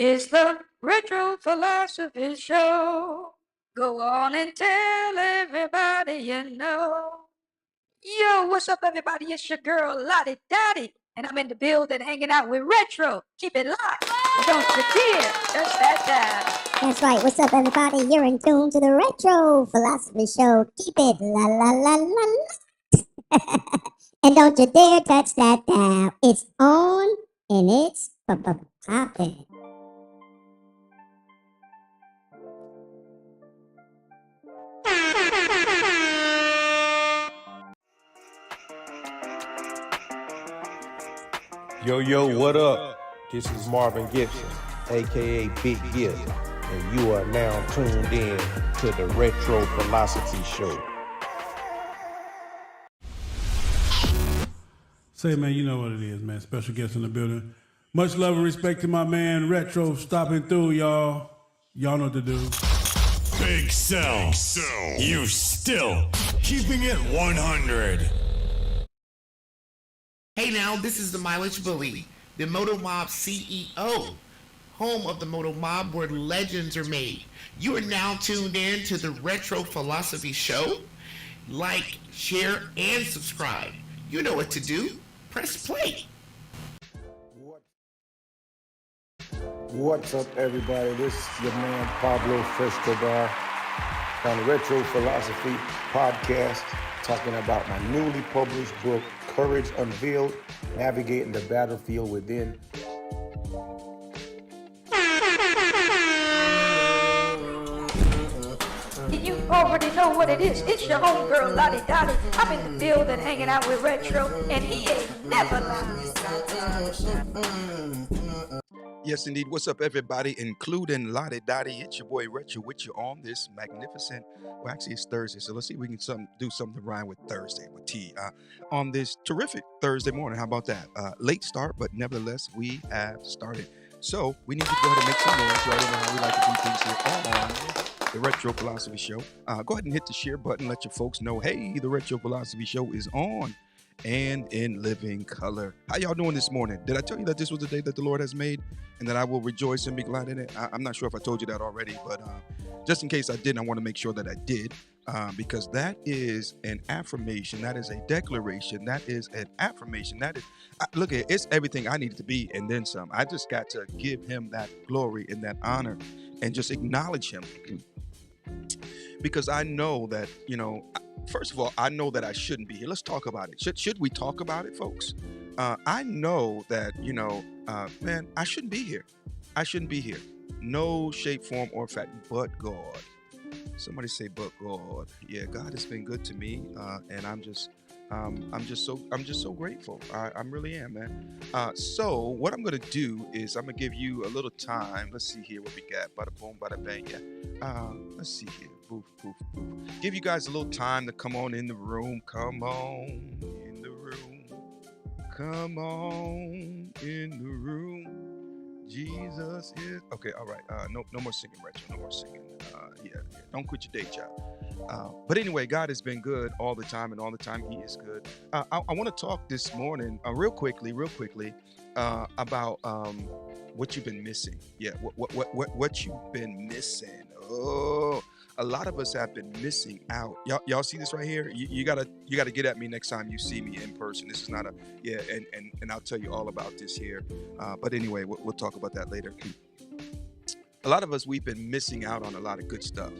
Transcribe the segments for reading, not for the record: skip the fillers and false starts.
It's the Retro Philosophy Show. Go on and tell everybody you know. Yo, what's up, everybody? It's your girl, Lottie Dottie, and I'm in the building hanging out with Retro. Keep it locked. And don't you dare touch that dial. That's right. What's up, everybody? You're in tune to the Retro Philosophy Show. Keep it la la la la la. And don't you dare touch that dial. It's on and it's popping. Yo, what up? This is Marvin Gibson, aka Big Gift, and you are now tuned in to the Retro Philosophy Show. Say, man, you know what it is, man. Special guest in the building. Much love and respect to my man Retro stopping through, y'all. Y'all know what to do. Big Cell. You still keeping it 100. Hey now, this is the Mileage Bully, the Moto Mob CEO, home of the Moto Mob where legends are made. You are now tuned in to the Retro Philosophy Show. Like, share, and subscribe. You know what to do. Press play. What's up, everybody? This is your man Pablo Frescobar on the Retro Philosophy Podcast, talking about my newly published book, Courage Unveiled, Navigating the Battlefield Within. You already know what it is. It's your homegirl, Lottie Dottie. I'm in the building hanging out with Retro, and he ain't never lying. Yes, indeed. What's up, everybody, including Lottie Dottie? It's your boy Retro with you on this magnificent, well, actually, it's Thursday, so let's see if we can do something to rhyme with Thursday, with T, on this terrific Thursday morning. How about that? Late start, but nevertheless, we have started. So we need to go ahead and make some noise. You already know how we like to do things here on the Retro Philosophy Show. Go ahead and hit the share button. Let your folks know, hey, the Retro Philosophy Show is on and in living color. How y'all doing this morning? Did I tell you that this was the day that the Lord has made and that I will rejoice and be glad in it? I'm not sure if I told you that already, but just in case I didn't, I want to make sure that I did, because that is an affirmation. That is a declaration. That is an affirmation. That is, look, it's everything I needed to be and then some. I just got to give him that glory and that honor and just acknowledge him, because I know that, first of all, I know that I shouldn't be here. Let's talk about it. Should we talk about it, folks? I know that, man, I shouldn't be here. I shouldn't be here. No shape, form, or fact, but God. Somebody say, but God. Yeah, God has been good to me, and I'm just so grateful. I really am, man. So what I'm gonna do is I'm gonna give you a little time. Let's see here what we got. Bada boom, bada bang. Yeah. Let's see here. Boof, boof, boof. Give you guys a little time to come on in the room. Come on in the room. Come on in the room. Jesus is okay. All right. No more singing, Retro. No more singing. Yeah. Don't quit your day job. But anyway, God has been good all the time, and all the time He is good. I want to talk this morning, real quickly, about what you've been missing. Yeah. What you've been missing. Oh, a lot of us have been missing out. Y'all see this right here? You gotta get at me next time you see me in person. This is not a and I'll tell you all about this here. But anyway, we'll talk about that later. A lot of us, we've been missing out on a lot of good stuff.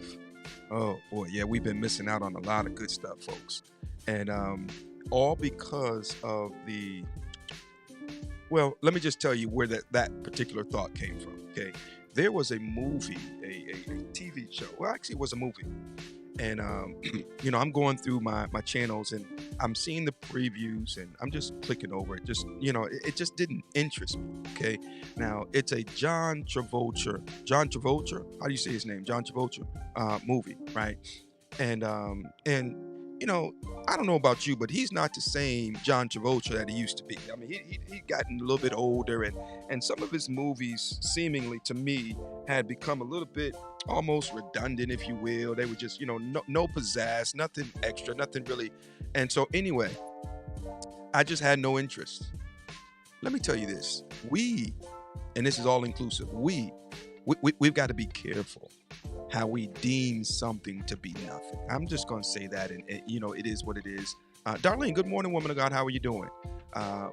Oh boy, yeah, we've been missing out on a lot of good stuff, folks, and all because of the. Well, let me just tell you where that particular thought came from. Okay. There was a movie, a TV show. Well, actually, it was a movie. And, I'm going through my channels and I'm seeing the previews and I'm just clicking over it. Just, it just didn't interest me. Okay. Now, it's a John Travolta, how do you say his name? John Travolta movie, right? And I don't know about you, but he's not the same John Travolta that he used to be. I mean, he gotten a little bit older, and some of his movies, seemingly to me, had become a little bit almost redundant, if you will. They were just, no pizzazz, nothing extra, nothing really. And so anyway, I just had no interest. Let me tell you this. We and this is all inclusive. We've got to be careful how we deem something to be nothing. I'm just going to say that, and it is what it is. Darlene, good morning, woman of God. How are you doing?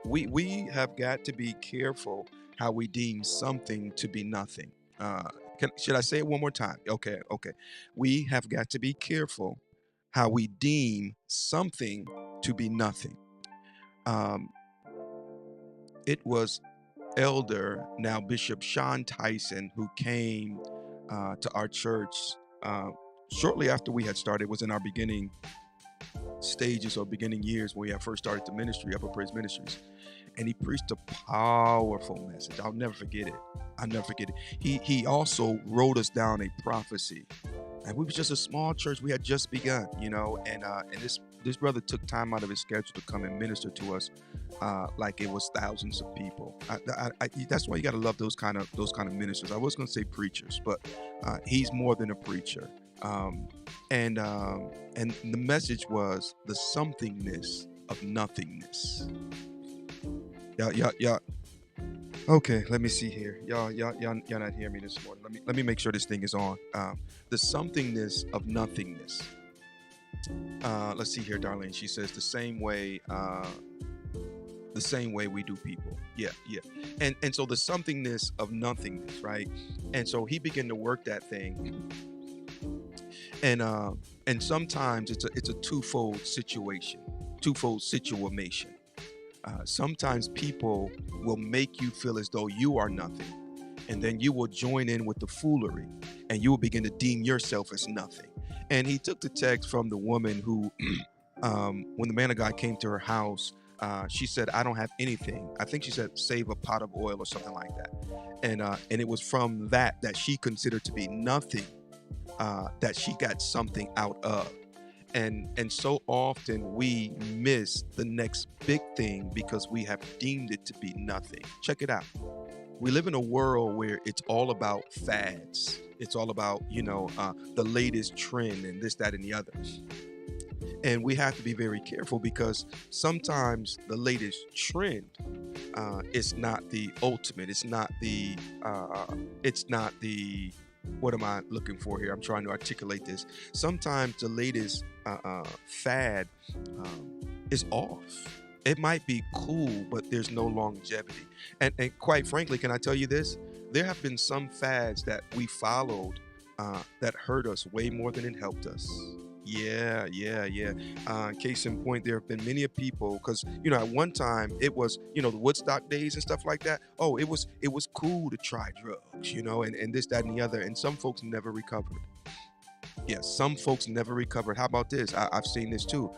We have got to be careful how we deem something to be nothing. Should I say it one more time? Okay. We have got to be careful how we deem something to be nothing. It was Elder, now Bishop Sean Tyson, who came to our church shortly after we had started. It was in our beginning stages or beginning years when we had first started the ministry, Upper Praise Ministries. And he preached a powerful message. I'll never forget it. He also wrote us down a prophecy. And we was just a small church. We had just begun, and this brother took time out of his schedule to come and minister to us like it was thousands of people. That's why you got to love those kind of ministers. I was going to say preachers, but he's more than a preacher. And the message was the somethingness of nothingness. Yeah. Okay, let me see here. Y'all not hearing me this morning. Let me make sure this thing is on. The somethingness of nothingness. Let's see here, Darlene. She says the same way we do people. Yeah. And so the somethingness of nothingness, right? And so he began to work that thing. And sometimes it's a twofold situation. Sometimes people will make you feel as though you are nothing, and then you will join in with the foolery, and you will begin to deem yourself as nothing. And he took the text from the woman who, when the man of God came to her house, she said, "I don't have anything." I think she said, "Save a pot of oil" or something like that. And it was from that she considered to be nothing, that she got something out of. And so often we miss the next big thing because we have deemed it to be nothing. Check it out. We live in a world where it's all about fads. It's all about, the latest trend and this, that, and the other. And we have to be very careful because sometimes the latest trend is not the ultimate. It's not the, what am I looking for here? I'm trying to articulate this. Sometimes the latest fad is off. It might be cool, but there's no longevity. And quite frankly, can I tell you this? There have been some fads that we followed that hurt us way more than it helped us. Yeah. Case in point, there have been many people, because at one time it was the Woodstock days and stuff like that. Oh, it was cool to try drugs, and this, that, and the other. And some folks never recovered. Yes, some folks never recovered. How about this? I've seen this too.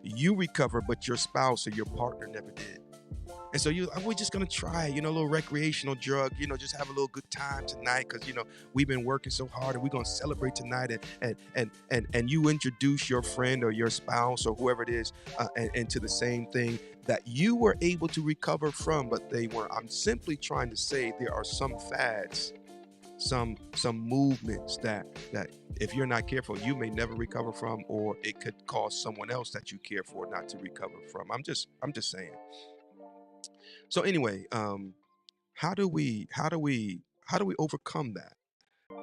You recover, but your spouse or your partner never did. And so we're just going to try, a little recreational drug, just have a little good time tonight because, we've been working so hard and we're going to celebrate tonight. And you introduce your friend or your spouse or whoever it is into the same thing that you were able to recover from, but they weren't. I'm simply trying to say there are some fads, some movements that if you're not careful, you may never recover from, or it could cause someone else that you care for not to recover from. I'm just saying. So anyway, how do we overcome that?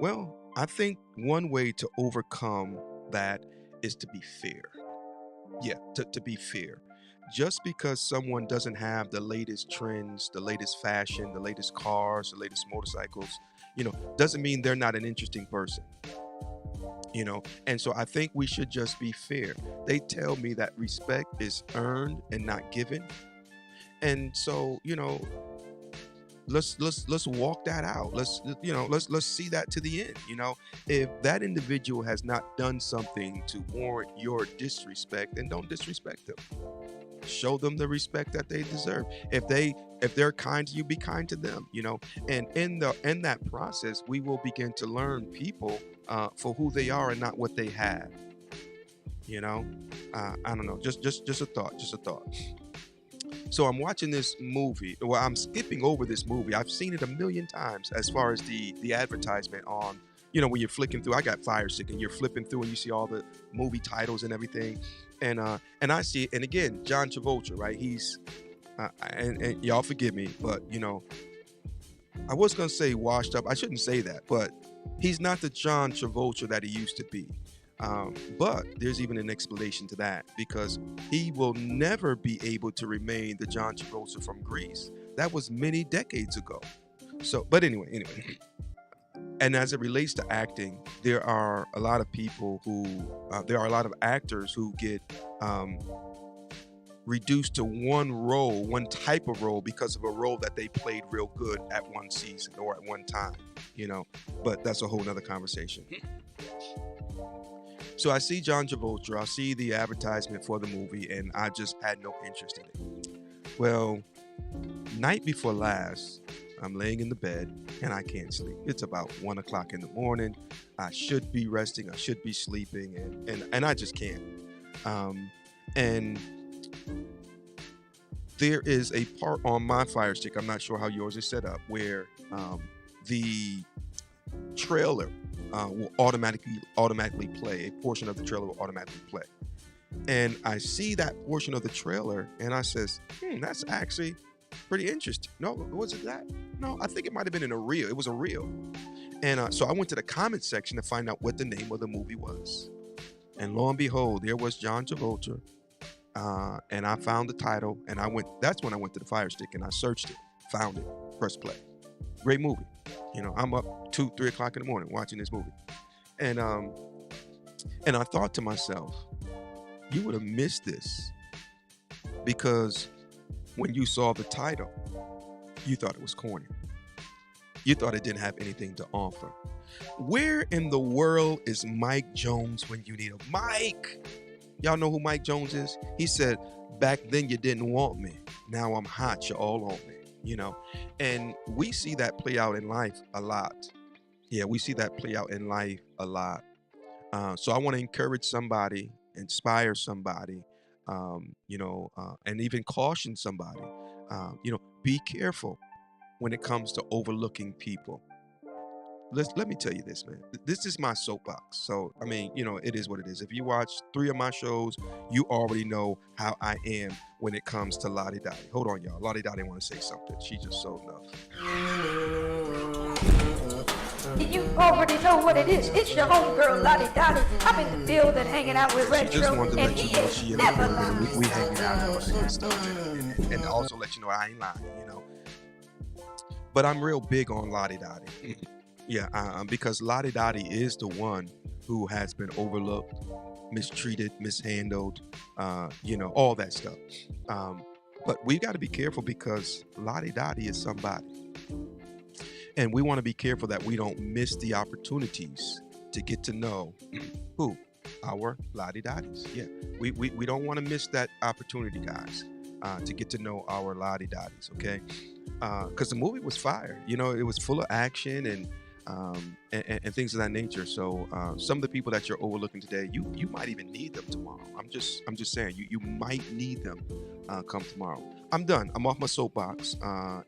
Well, I think one way to overcome that is to be fair. Yeah, to be fair. Just because someone doesn't have the latest trends, the latest fashion, the latest cars, the latest motorcycles, doesn't mean they're not an interesting person. And so I think we should just be fair. They tell me that respect is earned and not given. And so, let's walk that out. Let's see that to the end. If that individual has not done something to warrant your disrespect, then don't disrespect them. Show them the respect that they deserve. If they're kind to you, be kind to them. And in that process, we will begin to learn people for who they are and not what they have. I don't know. Just a thought. So I'm watching this movie. Well, I'm skipping over this movie. I've seen it a million times as far as the advertisement on, when you're flicking through. I got Fire Stick and you're flipping through and you see all the movie titles and everything. And I see it. And again, John Travolta, right? He's, and y'all forgive me, but, I was going to say washed up. I shouldn't say that, but he's not the John Travolta that he used to be. But there's even an explanation to that, because he will never be able to remain the John Travolta from Grease. That was many decades ago. So, but anyway. And as it relates to acting, there are a lot of people who, there are a lot of actors who get reduced to one role, one type of role, because of a role that they played real good at one season or at one time, you know. But that's a whole nother conversation. So I see John Travolta, I see the advertisement for the movie, and I just had no interest in it. Well, night before last, I'm laying in the bed and I can't sleep. It's about 1 o'clock in the morning. I should be resting, I should be sleeping, and I just can't. And there is a part on my Fire Stick, I'm not sure how yours is set up, where the trailer will automatically play. A portion of the trailer will automatically play. And I see that portion of the trailer and I says, that's actually pretty interesting. No, was it that? No, I think it might have been in a reel. It was a reel. And so I went to the comment section to find out what the name of the movie was. And lo and behold, there was John Travolta. And I found the title, and that's when I went to the Fire Stick and I searched it, found it, pressed play. Great movie. You know, I'm up 2, 3 o'clock in the morning watching this movie. And I thought to myself, you would have missed this, because when you saw the title, you thought it was corny. You thought it didn't have anything to offer. Where in the world is Mike Jones when you need him? Mike! Y'all know who Mike Jones is? He said, back then you didn't want me. Now I'm hot, you're all on me. You know, and we see that play out in life a lot. Yeah, we see that play out in life a lot. So I want to encourage somebody, inspire somebody, and even caution somebody. Be careful when it comes to overlooking people. Let me tell you this, man. This is my soapbox. So, I mean, it is what it is. If you watch 3 of my shows, you already know how I am when it comes to Lottie Dottie. Hold on, y'all. Lottie Dottie want to say something. She just sold enough. You already know what it is. It's your homegirl, Lottie Dottie. I'm in the building hanging out with Retro. She just wanted to and let you he know is she in never the building. lying. We hanging out and all that good stuff. And also let you know I ain't lying, But I'm real big on Lottie Dottie. Yeah, because Lottie Dottie is the one who has been overlooked, mistreated, mishandled, all that stuff. But we got to be careful, because Lottie Dottie is somebody. And we want to be careful that we don't miss the opportunities to get to know who? Our Lottie Dotties. Yeah, we don't want to miss that opportunity, guys, to get to know our Lottie Dotties, okay? Because the movie was fire. It was full of action and things of that nature. So some of the people that you're overlooking today, you might even need them tomorrow. I'm just saying, you might need them come tomorrow. I'm done. I'm off my soapbox.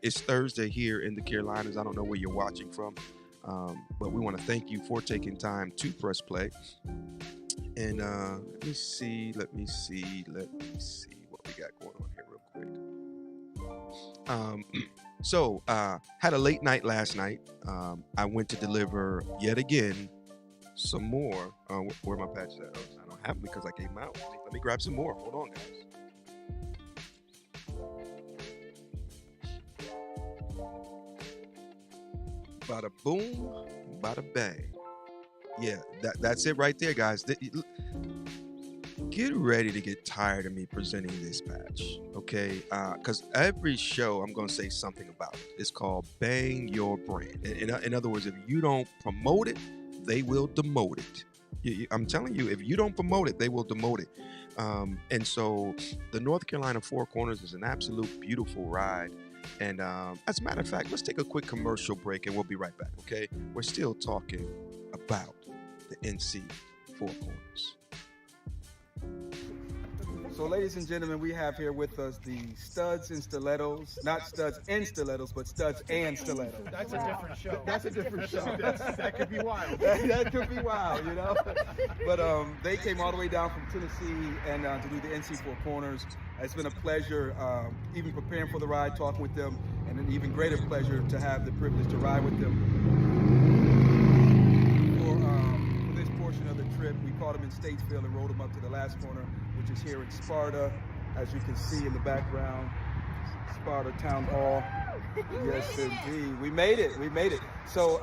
It's Thursday here in the Carolinas. I don't know where you're watching from, but we want to thank you for taking time to press play. And let me see what we got going on here real quick. So, had a late night last night. I went to deliver yet again some more. Where my patches at? I don't have them because I gave them out. Let me grab some more. Hold on, guys. Bada boom, bada bang. Yeah, that's it right there, guys. Get ready to get tired of me presenting this patch, okay? Because every show I'm going to say something about it. It's called Bang Your Brand. In other words, if you don't promote it, they will demote it. I'm telling you, if you don't promote it, they will demote it. And so the North Carolina Four Corners is an absolute beautiful ride. And as a matter of fact, let's take a quick commercial break and we'll be right back, okay? We're still talking about the NC Four Corners. So, ladies and gentlemen, we have here with us the Studs and Stilettos. Not Studs and Stilettos, but Studs and Stilettos. That's a different show. That's a different show. That could be wild. That could be wild, But they came all the way down from Tennessee and to do the NC Four Corners. It's been a pleasure even preparing for the ride, talking with them, and an even greater pleasure to have the privilege to ride with them for this portion of the trip. We caught them in Statesville and rode them up to the last corner, which is here in Sparta, as you can see in the background, Sparta Town Hall. Yes, indeed. We made it. We made it. So,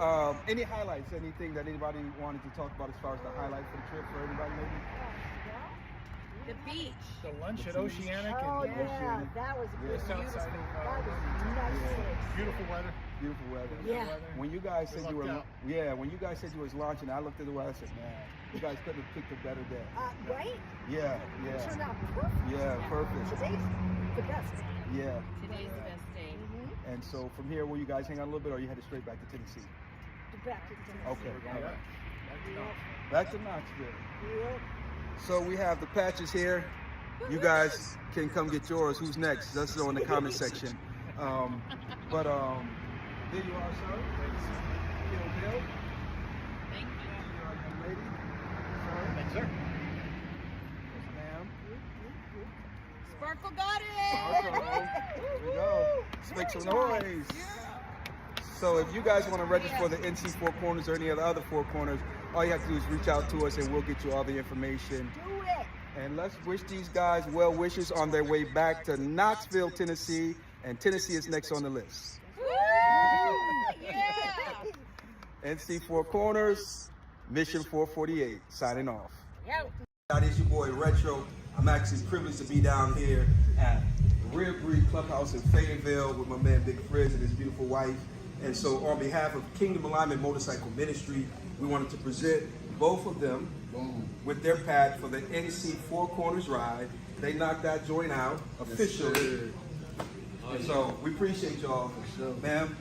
any highlights? Anything that anybody wanted to talk about as far as the highlights for the trip for everybody, maybe? The beach. The lunch at Oceanic. Oh, and yeah, that was beautiful. South side of, That was nice. beautiful weather. Beautiful weather. Yeah. When you guys We said you were, lucked out. when you guys said you was launching, I looked at the weather. I said, man, you guys couldn't have picked a better day. Right? Yeah, It turned yeah, out perfect. yeah, perfect. Today's the best. Yeah. Today's the best day. And so from here, will you guys hang out a little bit, or you headed straight back to Tennessee? Back to Tennessee. Okay. All right. Yep. Back to Knoxville. Yep. So we have the patches here. You guys can come get yours. Who's next? Let us know in the comment section. But there you are, sir. Kill Bill. Thank you. Young lady. Thanks, sir. Yes, ma'am. Sparkle got Sparkle. it. There we go. Let's make some noise. So if you guys want to register for the NC Four Corners or any of the other Four Corners, all you have to do is reach out to us and we'll get you all the information. Do it. And let's wish these guys well wishes on their way back to Knoxville, Tennessee. And Tennessee is next on the list. Woo! Yeah. NC Four Corners, Mission 448, signing off. Yep. It's your boy Retro. I'm actually privileged to be down here at Rare Breed Clubhouse in Fayetteville with my man Big Frizz and his beautiful wife. And so on behalf of Kingdom Alignment Motorcycle Ministry, we wanted to present both of them with their pad for the NC Four Corners ride. They knocked that joint out officially. And so we appreciate y'all. Ma'am,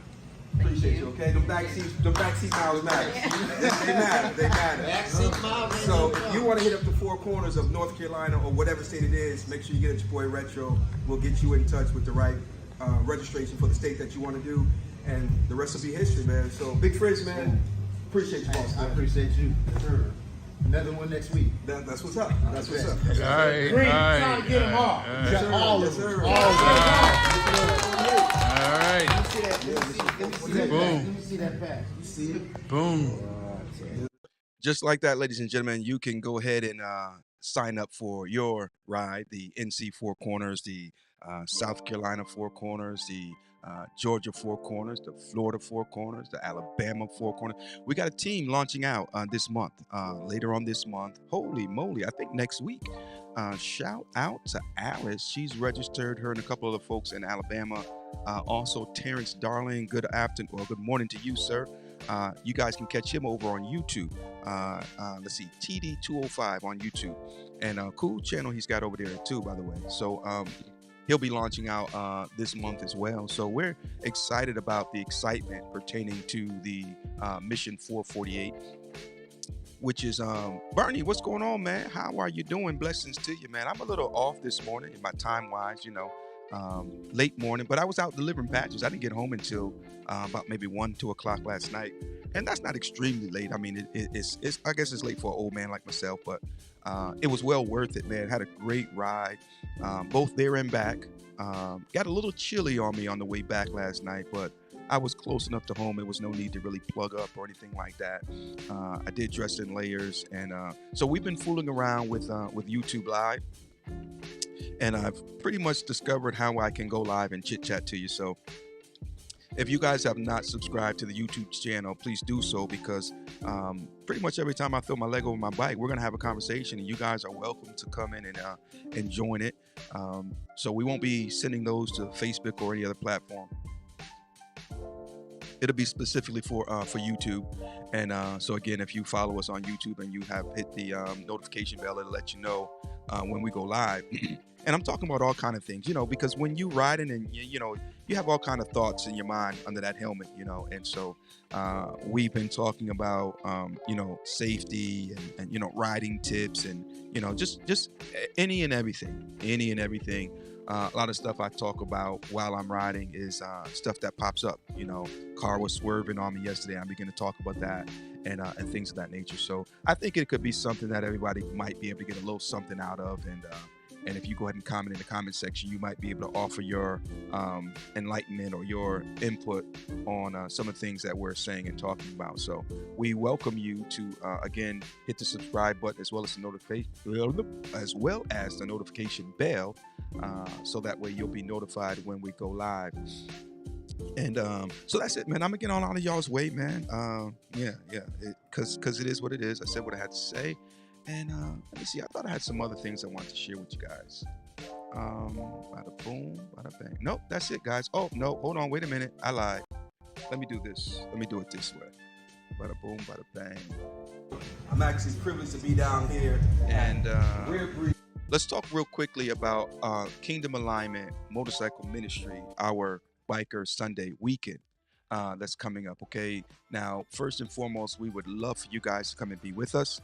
appreciate you, okay? The backseat miles matter. They matter. So if you want to hit up the Four Corners of North Carolina or whatever state it is, make sure you get at your boy Retro. We'll get you in touch with the right registration for the state that you want to do. And the rest will be history, man. So Big Frizz, man, appreciate you, boss. I appreciate you. Sure. Another one next week. That's what's up. That's what's up. All right, Green, trying to get them all. All of them. All right. Let me see that pass. You see it? Boom. Just like that, ladies and gentlemen, you can go ahead and sign up for your ride, the NC Four Corners, the South Carolina Four Corners, the Georgia Four Corners, the Florida Four Corners, the Alabama Four Corners. We got a team launching out this month, later on this month. Holy moly, I think next week. Shout out to Alice. She's registered, her and a couple of the folks in Alabama. Also, Terrence Darling, good morning to you, sir. You guys can catch him over on YouTube. Let's see, TD205 on YouTube. And a cool channel he's got over there too, by the way. So he'll be launching out this month as well. So we're excited about the excitement pertaining to the Mission 448, which is, Bernie, what's going on, man? How are you doing? Blessings to you, man. I'm a little off this morning in my time-wise, late morning, but I was out delivering patches. I didn't get home until about maybe 1, 2 o'clock last night. And that's not extremely late. I mean, it's I guess it's late for an old man like myself, but it was well worth it, man. Had a great ride, both there and back. Got a little chilly on me on the way back last night, but I was close enough to home. There was no need to really plug up or anything like that. I did dress in layers, and so we've been fooling around with YouTube Live, and I've pretty much discovered how I can go live and chit chat to you. So if you guys have not subscribed to the YouTube channel, please do so, because pretty much every time I throw my leg over my bike, we're going to have a conversation, and you guys are welcome to come in and join it. So we won't be sending those to Facebook or any other platform. It'll be specifically for YouTube. And so again, if you follow us on YouTube and you have hit the notification bell, it'll let you know when we go live. And I'm talking about all kind of things, because when you riding and you have all kind of thoughts in your mind under that helmet, and so we've been talking about safety and riding tips and just any and everything. A lot of stuff I talk about while I'm riding is stuff that pops up. Car was swerving on me yesterday. I begin to talk about that and things of that nature. So I think it could be something that everybody might be able to get a little something out of. And And if you go ahead and comment in the comment section, you might be able to offer your enlightenment or your input on some of the things that we're saying and talking about. So we welcome you to again hit the subscribe button as well as the notification bell, so that way you'll be notified when we go live. And so that's it, man. I'm gonna get on out of y'all's way, man. Because it is what it is. I said what I had to say. And let me see. I thought I had some other things I wanted to share with you guys. Bada boom, bada bang. Nope, that's it, guys. Oh no, hold on, wait a minute. I lied. Let me do this. Let me do it this way. Bada boom, bada bang. I'm actually privileged to be down here. And let's talk real quickly about Kingdom Alignment Motorcycle Ministry, our Biker Sunday weekend that's coming up. Okay, now first and foremost, we would love for you guys to come and be with us.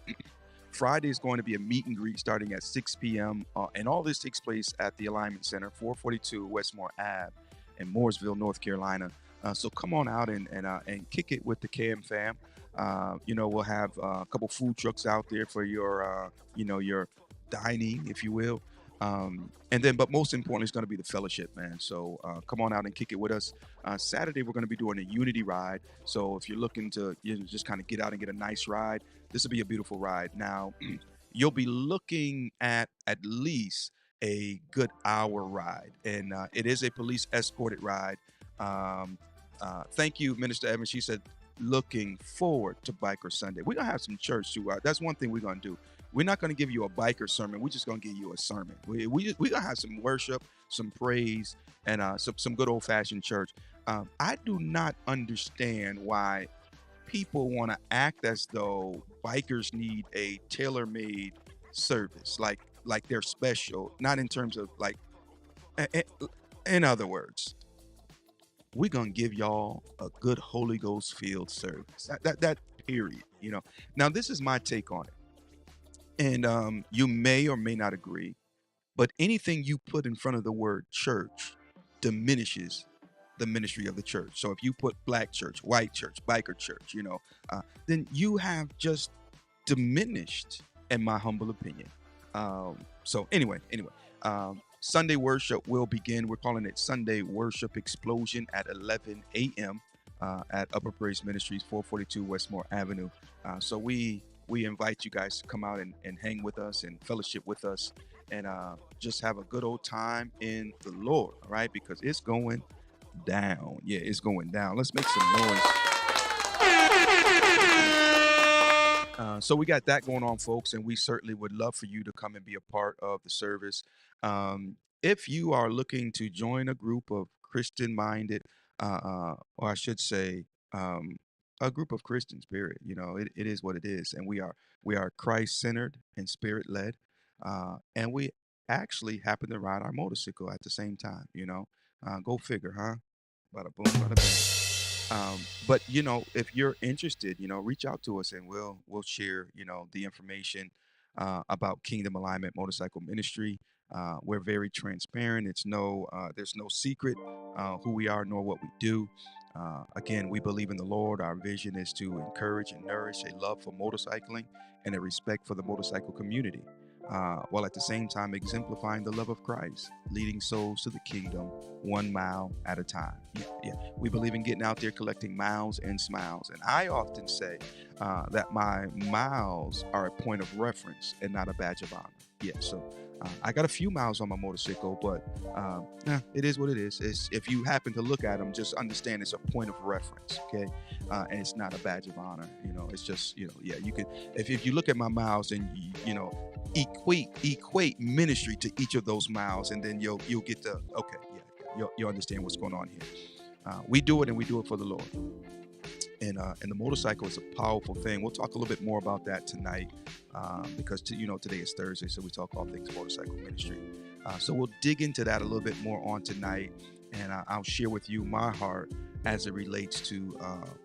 Friday is going to be a meet and greet starting at 6 p.m. And all this takes place at the Alignment Center, 442 Westmore Ave in Mooresville, North Carolina. So come on out and kick it with the KM fam. We'll have a couple food trucks out there for your your dining, if you will. But most importantly, it's going to be the fellowship, man. So come on out and kick it with us. Saturday, we're going to be doing a unity ride. So if you're looking to just kind of get out and get a nice ride, this will be a beautiful ride. Now, you'll be looking at least a good hour ride. And it is a police escorted ride. Thank you, Minister Evans. She said, looking forward to Biker Sunday. We're going to have some church too. That's one thing we're going to do. We're not going to give you a biker sermon. We're just going to give you a sermon. We're going to have some worship, some praise, and some good old-fashioned church. I do not understand why people want to act as though bikers need a tailor-made service, like they're special, not in terms of like, in other words, we're going to give y'all a good Holy Ghost filled service. That period, Now, this is my take on it. And you may or may not agree, but anything you put in front of the word church diminishes the ministry of the church. So if you put black church, white church, biker church, then you have just diminished, in my humble opinion. So anyway, Sunday worship will begin. We're calling it Sunday Worship Explosion at 11 a.m. At Upper Praise Ministries, 442 Westmore Avenue. So we invite you guys to come out and hang with us and fellowship with us and just have a good old time in the Lord, all right? Because it's going down. Yeah, it's going down. Let's make some noise. So we got that going on, folks, and we certainly would love for you to come and be a part of the service. If you are looking to join a group of Christian-minded, or I should say, a group of Christians, period. It is what it is. And we are Christ-centered and spirit-led. And we actually happen to ride our motorcycle at the same time, Go figure, huh? Bada boom, bada bang. But, if you're interested, reach out to us and we'll share, the information about Kingdom Alignment Motorcycle Ministry. We're very transparent. There's no secret who we are nor what we do. Again, we believe in the Lord. Our vision is to encourage and nourish a love for motorcycling and a respect for the motorcycle community, while at the same time exemplifying the love of Christ, leading souls to the kingdom 1 mile at a time. Yeah. We believe in getting out there collecting miles and smiles. And I often say that my miles are a point of reference and not a badge of honor. Yeah, so I got a few miles on my motorcycle, but it is what it is. If you happen to look at them, just understand it's a point of reference, okay? And it's not a badge of honor. It's just, you could, if you look at my miles and, equate ministry to each of those miles, and then you'll get the, okay, yeah, you'll understand what's going on here. We do it, and we do it for the Lord. And the motorcycle is a powerful thing. We'll talk a little bit more about that tonight because today is Thursday, so we talk all things motorcycle ministry. So we'll dig into that a little bit more on tonight, and I'll share with you my heart as it relates to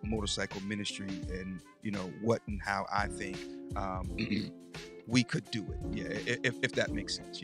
motorcycle ministry and what and how I think we could do it. Yeah, if that makes sense.